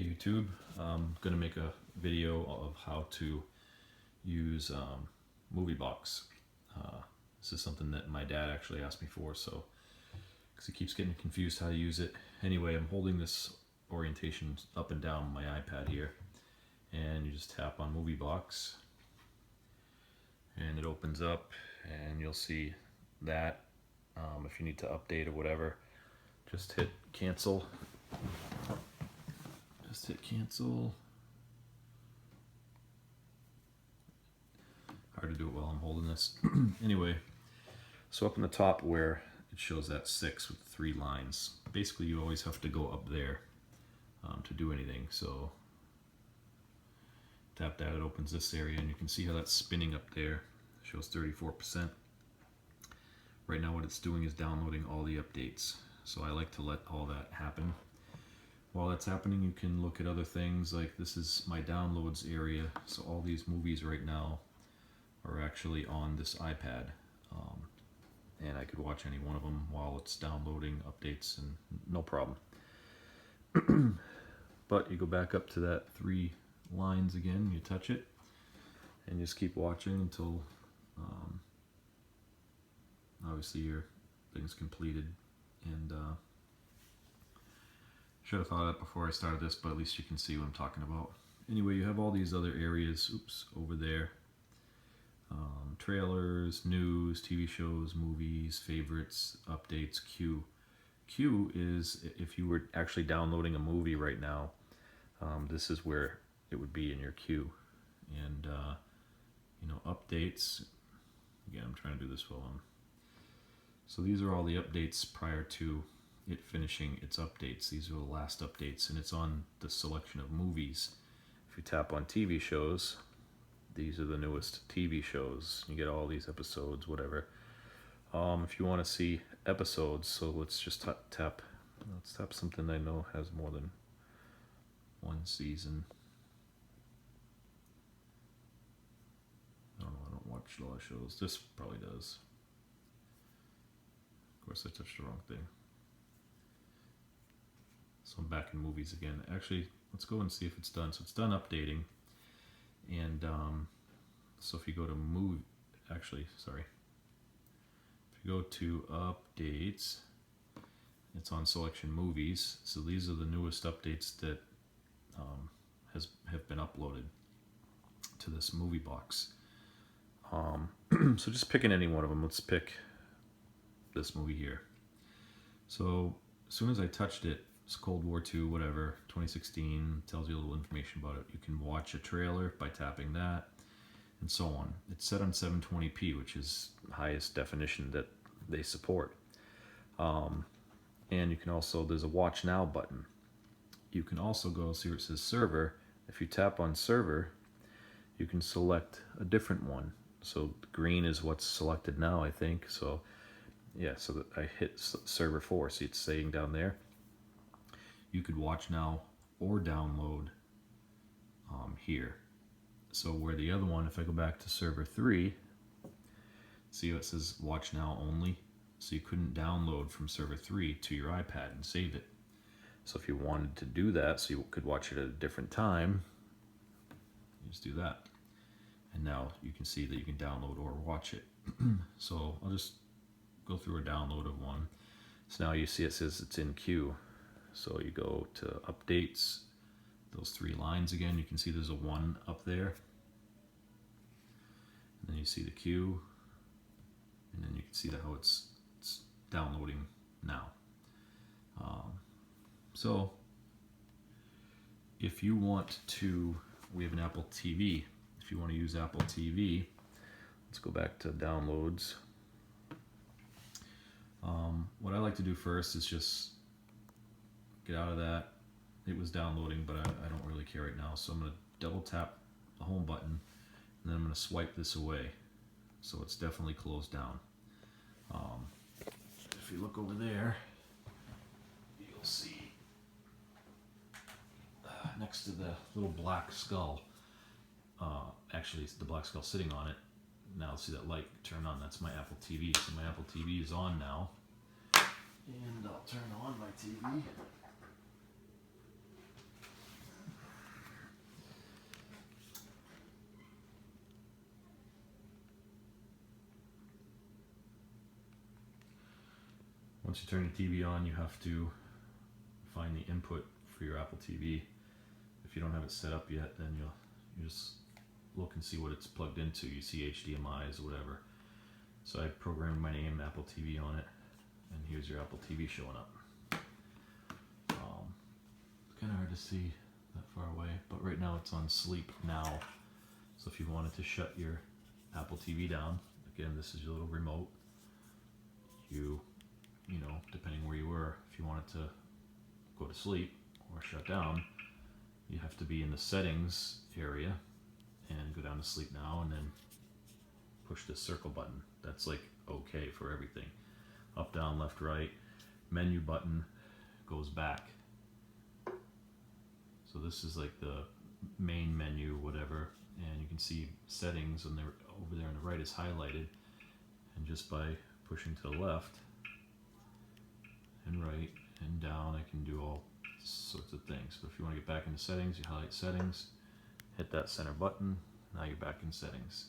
Hey YouTube, I'm going to make a video of how to use Moviebox. This is something that my dad actually asked me for, so because he keeps getting confused how to use it. Anyway, I'm holding this orientation up and down my iPad here, and you just tap on Moviebox and it opens up, and you'll see that. If you need to update or whatever, just hit cancel. Just hit cancel. Hard to do it while I'm holding this. Anyway, so up in the top where it shows that 6 with 3 lines, basically you always have to go up there to do anything. So tap that, it opens this area, and you can see how that's spinning up there. It shows 34%. Right now what it's doing is downloading all the updates. So I like to let all that happen. While that's happening, you can look at other things, like this is my downloads area. So all these movies right now are actually on this iPad. And I could watch any one of them while it's downloading updates, and no problem. But you go back up to that 3 lines again, you touch it, and just keep watching until obviously your thing's completed. And should have thought of that before I started this, but at least you can see what I'm talking about. Anyway, you have all these other areas, over there. Trailers, news, TV shows, movies, favorites, updates, queue. Queue is if you were actually downloading a movie right now, this is where it would be in your queue. And updates, again, I'm trying to do this while so these are all the updates prior to it finishing its updates. These are the last updates, and it's on the selection of movies. If you tap on TV shows, these are the newest TV shows. You get all these episodes, whatever. If you want to see episodes, so let's just tap something I know has more than 1 season. I don't know, I don't watch a lot of shows. This probably does. Of course, I touched the wrong thing. So I'm back in movies again. Actually, let's go and see if it's done. So it's done updating. And so if you go to if you go to updates, it's on selection movies. So these are the newest updates that have been uploaded to this Moviebox. So just picking any one of them. Let's pick this movie here. So as soon as I touched it, it's Cold War II, whatever, 2016, tells you a little information about it. You can watch a trailer by tapping that, and so on. It's set on 720p, which is the highest definition that they support. And you can also, there's a Watch Now button. You can also go see where it says server. If you tap on server, you can select a different one. So green is what's selected now, I think. So yeah, so that I hit server 4, see it's saying down there. You could watch now or download here. So where the other one, if I go back to server 3, see how it says watch now only? So you couldn't download from server 3 to your iPad and save it. So if you wanted to do that, so you could watch it at a different time, you just do that. And now you can see that you can download or watch it. So I'll just go through a download of one. So now you see it says it's in queue. So you go to updates, those 3 lines again, you can see there's a 1 up there. And then you see the queue, and then you can see how it's downloading now. So if you want to, we have an Apple TV. If you want to use Apple TV, let's go back to downloads. What I like to do first is just get out of that. It was downloading, but I don't really care right now. So I'm going to double tap the home button, and then I'm going to swipe this away. So it's definitely closed down. If you look over there, you'll see next to the little black skull, actually it's the black skull sitting on it. Now see that light turn on, that's my Apple TV. So my Apple TV is on now. And I'll turn on my TV. Once you turn your TV on, you have to find the input for your Apple TV. If you don't have it set up yet, then you just look and see what it's plugged into. You see HDMI's or whatever. So I programmed my name, Apple TV, on it, and here's your Apple TV showing up. It's kind of hard to see that far away, but right now it's on sleep now. So if you wanted to shut your Apple TV down, again, this is your little remote. You know, depending where you were, if you wanted to go to sleep or shut down, you have to be in the settings area and go down to sleep now, and then push this circle button. That's like okay for everything. Up, down, left, right. Menu button goes back. So this is like the main menu, whatever, and you can see settings, and over there on the right is highlighted, and just by pushing to the left and right and down, I can do all sorts of things. But if you want to get back into settings, you highlight settings, hit that center button, now you're back in settings.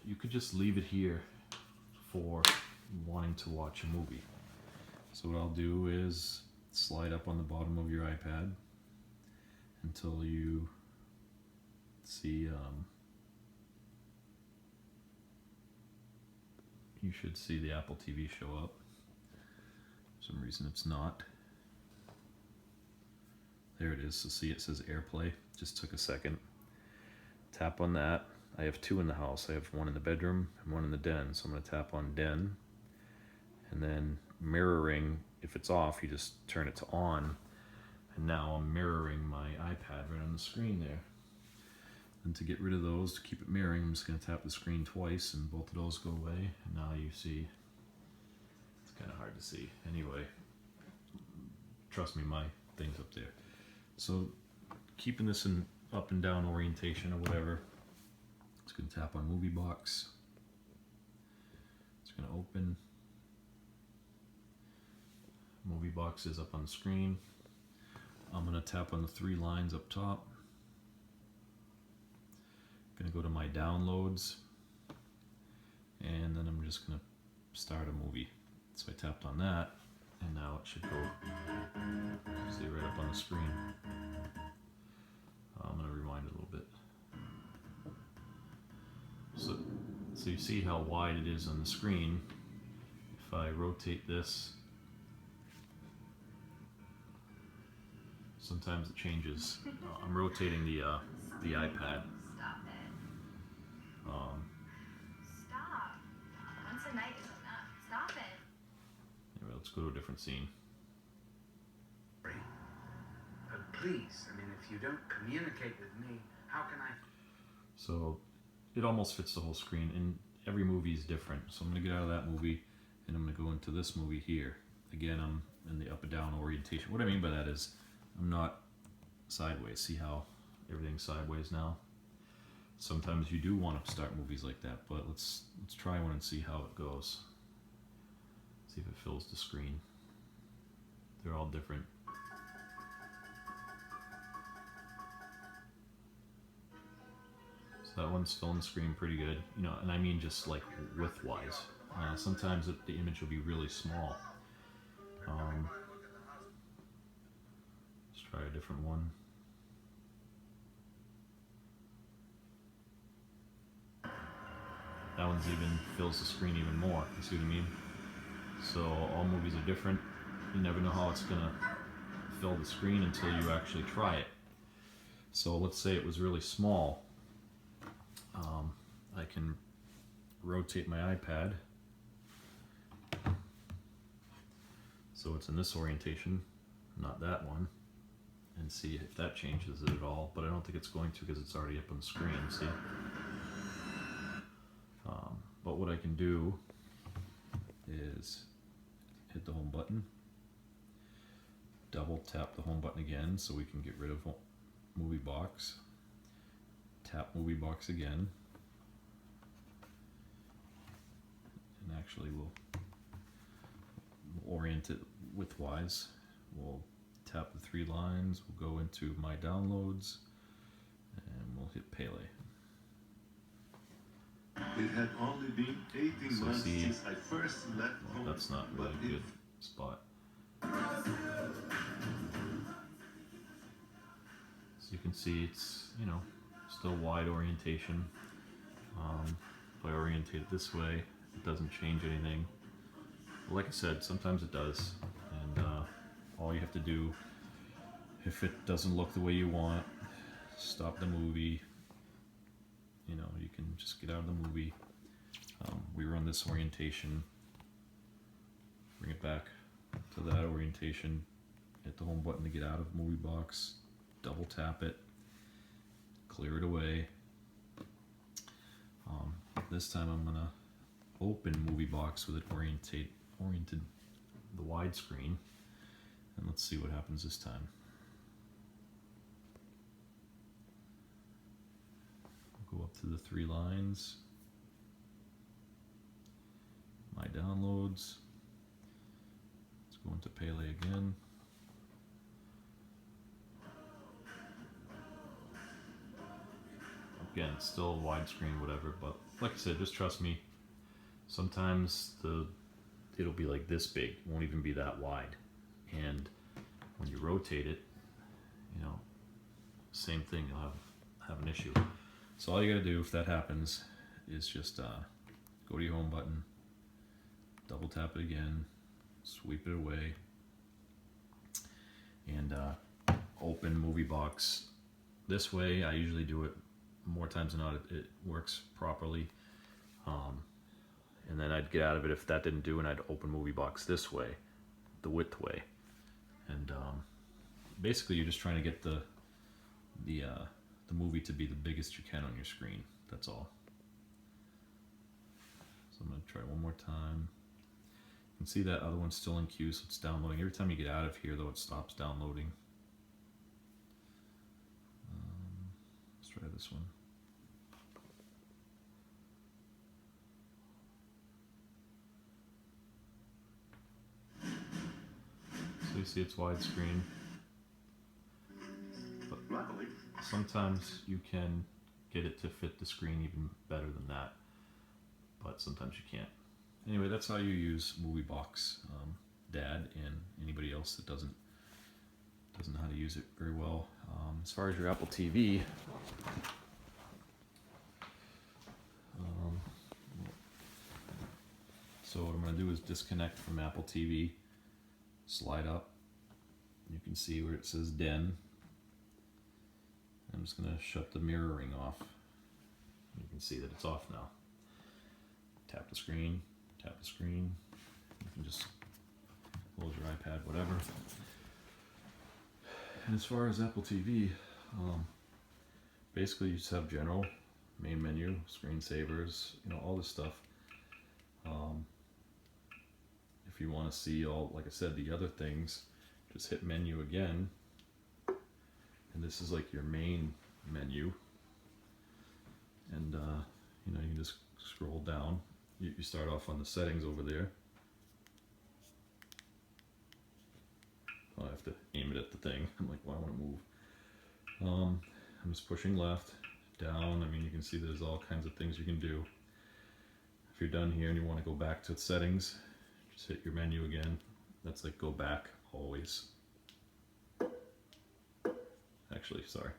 You could just leave it here for wanting to watch a movie. So what I'll do is slide up on the bottom of your iPad until you see, you should see the Apple TV show up. For some reason it's not. There it is. So see, it says AirPlay. Just took a second. Tap on that. I have two in the house. I have one in the bedroom and one in the den. So I'm going to tap on den, and then mirroring, if it's off, you just turn it to on, and now I'm mirroring my iPad right on the screen there. And to get rid of those, to keep it mirroring, I'm just going to tap the screen twice, and both of those go away, and now you see, it's kind of hard to see. Anyway, trust me, my thing's up there. So keeping this in up and down orientation or whatever, it's going to tap on Moviebox. It's going to open. Moviebox is up on the screen. I'm going to tap on the three lines up top. I'm going to go to my downloads, and then I'm just going to start a movie. So I tapped on that, and now it should go, see, right up on the screen. I'm going to rewind it a little bit. So you see how wide it is on the screen. If I rotate this, sometimes it changes. I'm rotating the iPad. Stop it. Stop. Once a night is enough. Stop it. Anyway, let's go to a different scene. But please, I mean, if you don't communicate with me, how can I? So it almost fits the whole screen, and every movie is different. So I'm going to get out of that movie, and I'm going to go into this movie here. Again, I'm in the up and down orientation. What I mean by that is I'm not sideways. See how everything's sideways now? Sometimes you do want to start movies like that, but let's try one and see how it goes. See if it fills the screen. They're all different. So that one's filling the screen pretty good, you know, and I mean just like width-wise. Sometimes the image will be really small. Let's try a different one. That one's even fills the screen even more. You see what I mean? So all movies are different. You never know how it's gonna fill the screen until you actually try it. So let's say it was really small. I can rotate my iPad so it's in this orientation, not that one, and see if that changes it at all. But I don't think it's going to, because it's already up on the screen. See? But what I can do is hit the home button, double tap the home button again so we can get rid of Moviebox, tap Moviebox again, and actually we'll orient it widthwise. We'll tap the three lines, we'll go into my downloads, and we'll hit Pele. It had only been 18 So months see, since I first left home. that's not really a good spot. So you can see it's, you know, still wide orientation. If I orientate it this way, it doesn't change anything. But like I said, sometimes it does. And all you have to do, if it doesn't look the way you want, stop the movie. You know, you can just get out of the movie. We were on this orientation. Bring it back to that orientation. Hit the home button to get out of Moviebox. Double tap it. Clear it away. This time I'm gonna open Moviebox with it oriented the widescreen, and let's see what happens this time. Go up to the 3 lines. My downloads. Let's go into Pele again. Again, still widescreen, whatever, but like I said, just trust me. Sometimes it'll be like this big, it won't even be that wide. And when you rotate it, you know, same thing, you'll have an issue. So all you gotta do if that happens is just go to your home button, double tap it again, sweep it away, and open Moviebox. This way, I usually do it more times than not. It works properly. And then I'd get out of it if that didn't do, and I'd open Moviebox this way, the width way. And basically, you're just trying to get the movie to be the biggest you can on your screen. That's all. So I'm going to try one more time. You can see that other one's still in queue, so it's downloading. Every time you get out of here, though, it stops downloading. Let's try this one. So you see it's widescreen. But Luckily, sometimes you can get it to fit the screen even better than that, but sometimes you can't. Anyway, that's how you use Moviebox. Dad and anybody else that doesn't know how to use it very well. As far as your Apple TV, so what I'm going to do is disconnect from Apple TV, slide up. You can see where it says Den. I'm just going to shut the mirroring off. You can see that it's off now. Tap the screen, tap the screen. You can just close your iPad, whatever. And as far as Apple TV, basically you just have general, main menu, screensavers, you know, all this stuff. If you want to see all, like I said, the other things, just hit menu again. And this is like your main menu. And, you know, you can just scroll down. You start off on the settings over there. I have to aim it at the thing. I'm like, well, I want to move. I'm just pushing left, down. I mean, you can see there's all kinds of things you can do. If you're done here and you want to go back to settings, just hit your menu again. That's like go back always. Actually, sorry.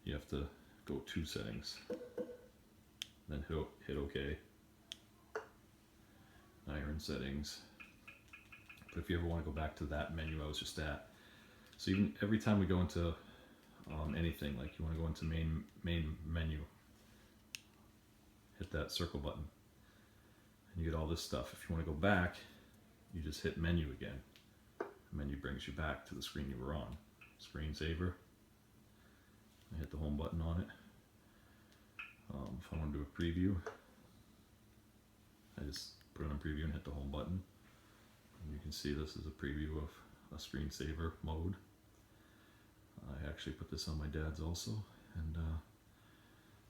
You have to go to settings. Then hit OK. Now you're in settings. But if you ever want to go back to that menu I was just at, so even every time we go into anything, like you want to go into main menu, hit that circle button, and you get all this stuff. If you want to go back, you just hit menu again. The menu brings you back to the screen you were on. Screensaver. I hit the home button on it. If I want to do a preview, I just put it on preview and hit the home button. And you can see this is a preview of a screensaver mode. I actually put this on my dad's also, and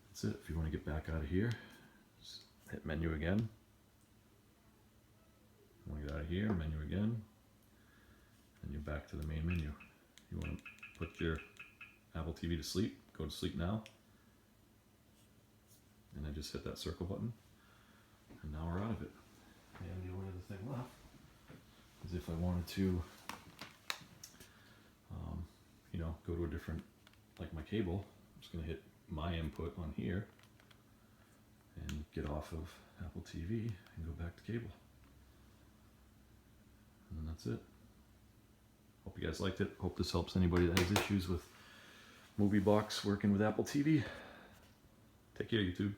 that's it. If you want to get back out of here, just hit menu again. You want to get out of here, menu again, and you're back to the main menu. You want to put your Apple TV to sleep, go to sleep now, and I just hit that circle button, and now we're out of it. And the only other thing left is if I wanted to, you know, go to a different, like my cable, I'm just going to hit my input on here and get off of Apple TV and go back to cable. And then that's it. Hope you guys liked it. Hope this helps anybody that has issues with Moviebox working with Apple TV. Take care, YouTube.